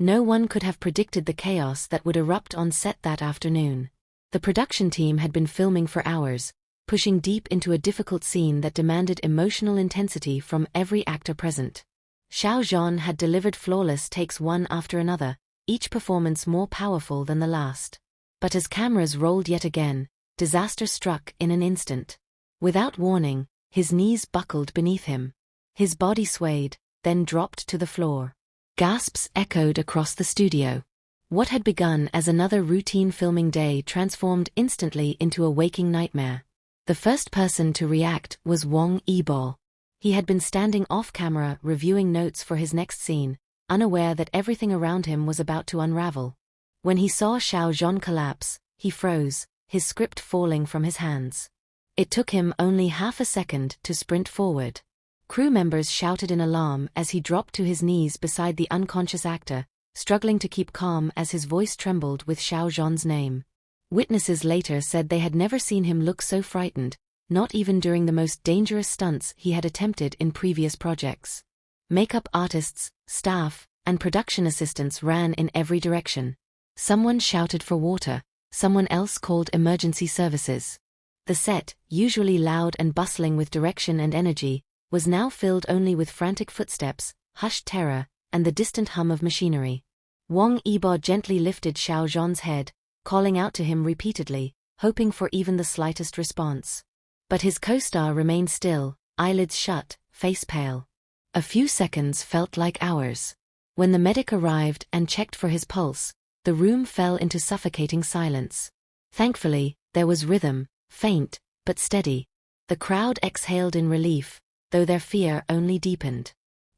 No one could have predicted the chaos that would erupt on set that afternoon. The production team had been filming for hours, pushing deep into a difficult scene that demanded emotional intensity from every actor present. Xiao Zhan had delivered flawless takes one after another, each performance more powerful than the last. But as cameras rolled yet again, disaster struck in an instant. Without warning, his knees buckled beneath him. His body swayed, then dropped to the floor. Gasps echoed across the studio. What had begun as another routine filming day transformed instantly into a waking nightmare. The first person to react was Wang Yibo. He had been standing off-camera reviewing notes for his next scene, unaware that everything around him was about to unravel. When he saw Xiao Zhan collapse, he froze, his script falling from his hands. It took him only half a second to sprint forward. Crew members shouted in alarm as he dropped to his knees beside the unconscious actor, struggling to keep calm as his voice trembled with Xiao Zhan's name. Witnesses later said they had never seen him look so frightened, not even during the most dangerous stunts he had attempted in previous projects. Makeup artists, staff, and production assistants ran in every direction. Someone shouted for water, someone else called emergency services. The set, usually loud and bustling with direction and energy, was now filled only with frantic footsteps, hushed terror, and the distant hum of machinery. Wang Yibo gently lifted Xiao Zhan's head, calling out to him repeatedly, hoping for even the slightest response. But his co-star remained still, eyelids shut, face pale. A few seconds felt like hours. When the medic arrived and checked for his pulse, the room fell into suffocating silence. Thankfully, there was rhythm, faint, but steady. The crowd exhaled in relief, though their fear only deepened.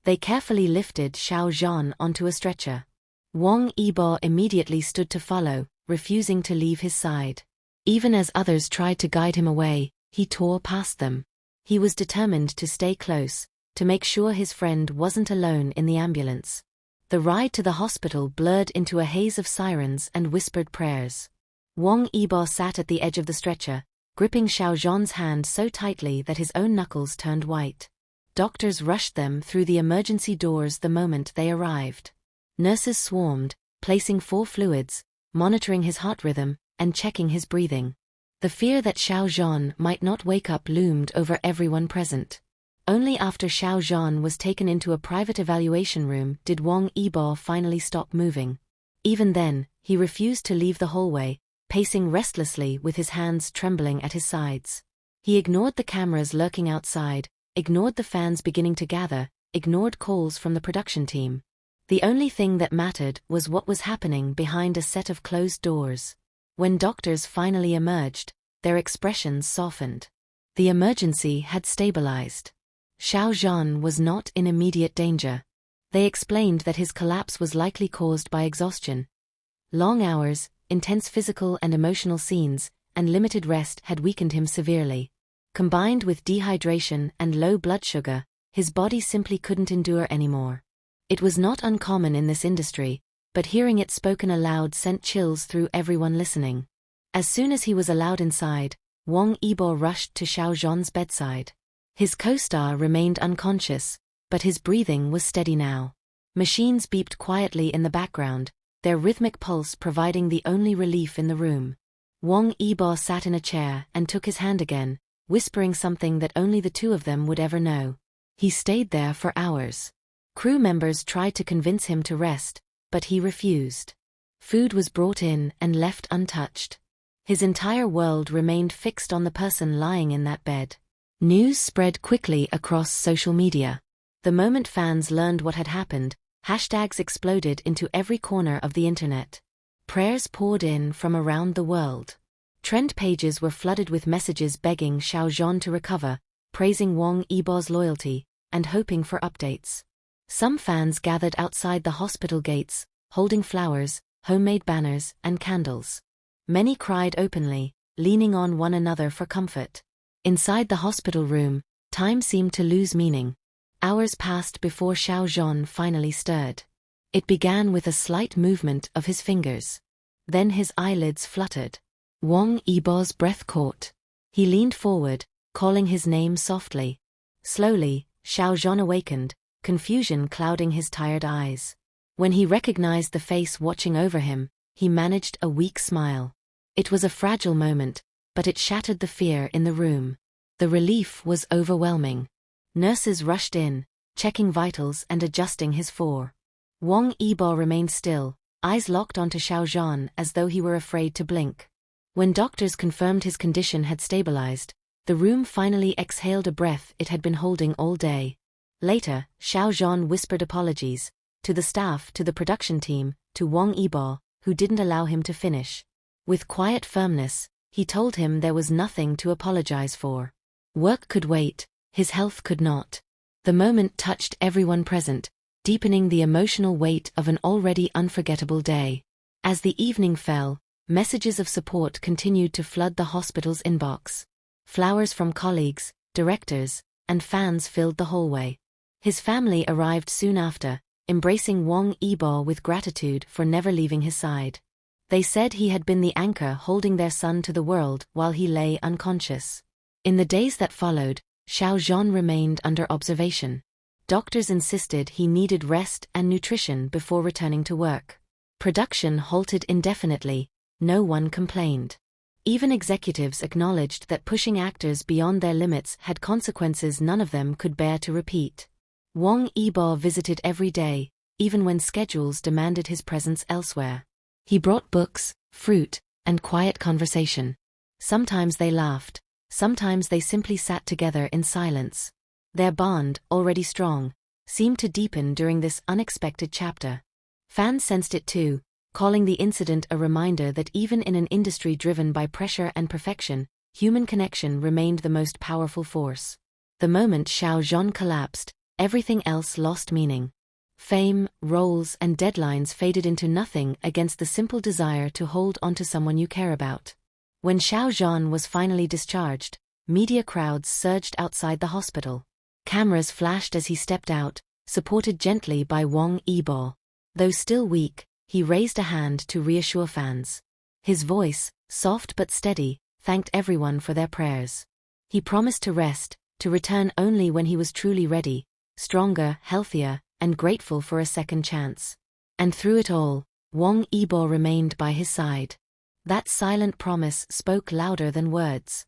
They carefully lifted Xiao Zhan onto a stretcher. Wang Yibo immediately stood to follow, refusing to leave his side. Even as others tried to guide him away, he tore past them. He was determined to stay close, to make sure his friend wasn't alone in the ambulance. The ride to the hospital blurred into a haze of sirens and whispered prayers. Wang Yibo sat at the edge of the stretcher, gripping Xiao Zhan's hand so tightly that his own knuckles turned white. Doctors rushed them through the emergency doors the moment they arrived. Nurses swarmed, placing 4 fluids, monitoring his heart rhythm, and checking his breathing. The fear that Xiao Zhan might not wake up loomed over everyone present. Only after Xiao Zhan was taken into a private evaluation room did Wang Yibo finally stop moving. Even then, he refused to leave the hallway, pacing restlessly with his hands trembling at his sides. He ignored the cameras lurking outside, ignored the fans beginning to gather, ignored calls from the production team. The only thing that mattered was what was happening behind a set of closed doors. When doctors finally emerged, their expressions softened. The emergency had stabilized. Xiao Zhan was not in immediate danger. They explained that his collapse was likely caused by exhaustion. Long hours, intense physical and emotional scenes, and limited rest had weakened him severely. Combined with dehydration and low blood sugar, his body simply couldn't endure anymore. It was not uncommon in this industry, but hearing it spoken aloud sent chills through everyone listening. As soon as he was allowed inside, Wang Yibo rushed to Xiao Zhan's bedside. His co-star remained unconscious, but his breathing was steady now. Machines beeped quietly in the background, their rhythmic pulse providing the only relief in the room. Wang Yibo sat in a chair and took his hand again, whispering something that only the two of them would ever know. He stayed there for hours. Crew members tried to convince him to rest, but he refused. Food was brought in and left untouched. His entire world remained fixed on the person lying in that bed. News spread quickly across social media. The moment fans learned what had happened, hashtags exploded into every corner of the internet. Prayers poured in from around the world. Trend pages were flooded with messages begging Xiao Zhan to recover, praising Wang Yibo's loyalty, and hoping for updates. Some fans gathered outside the hospital gates, holding flowers, homemade banners, and candles. Many cried openly, leaning on one another for comfort. Inside the hospital room, time seemed to lose meaning. Hours passed before Xiao Zhan finally stirred. It began with a slight movement of his fingers. Then his eyelids fluttered. Wang Yibo's breath caught. He leaned forward, calling his name softly. Slowly, Xiao Zhan awakened, confusion clouding his tired eyes. When he recognized the face watching over him, he managed a weak smile. It was a fragile moment, but it shattered the fear in the room. The relief was overwhelming. Nurses rushed in, checking vitals and adjusting his fore. Wang Yibo remained still, eyes locked onto Xiao Zhan as though he were afraid to blink. When doctors confirmed his condition had stabilized, the room finally exhaled a breath it had been holding all day. Later, Xiao Zhan whispered apologies, to the staff, to the production team, to Wang Yibo, who didn't allow him to finish. With quiet firmness, he told him there was nothing to apologize for. Work could wait, his health could not. The moment touched everyone present, deepening the emotional weight of an already unforgettable day. As the evening fell, messages of support continued to flood the hospital's inbox. Flowers from colleagues, directors, and fans filled the hallway. His family arrived soon after, embracing Wang Yibo with gratitude for never leaving his side. They said he had been the anchor holding their son to the world while he lay unconscious. In the days that followed, Xiao Zhan remained under observation. Doctors insisted he needed rest and nutrition before returning to work. Production halted indefinitely, no one complained. Even executives acknowledged that pushing actors beyond their limits had consequences none of them could bear to repeat. Wang Yibo visited every day, even when schedules demanded his presence elsewhere. He brought books, fruit, and quiet conversation. Sometimes they laughed, sometimes they simply sat together in silence. Their bond, already strong, seemed to deepen during this unexpected chapter. Fans sensed it too, calling the incident a reminder that even in an industry driven by pressure and perfection, human connection remained the most powerful force. The moment Xiao Zhan collapsed, everything else lost meaning. Fame, roles, and deadlines faded into nothing against the simple desire to hold onto someone you care about. When Xiao Zhan was finally discharged, media crowds surged outside the hospital. Cameras flashed as he stepped out, supported gently by Wang Yibo. Though still weak, he raised a hand to reassure fans. His voice, soft but steady, thanked everyone for their prayers. He promised to rest, to return only when he was truly ready, stronger, healthier, and grateful for a second chance. And through it all, Wang Yibo remained by his side. That silent promise spoke louder than words.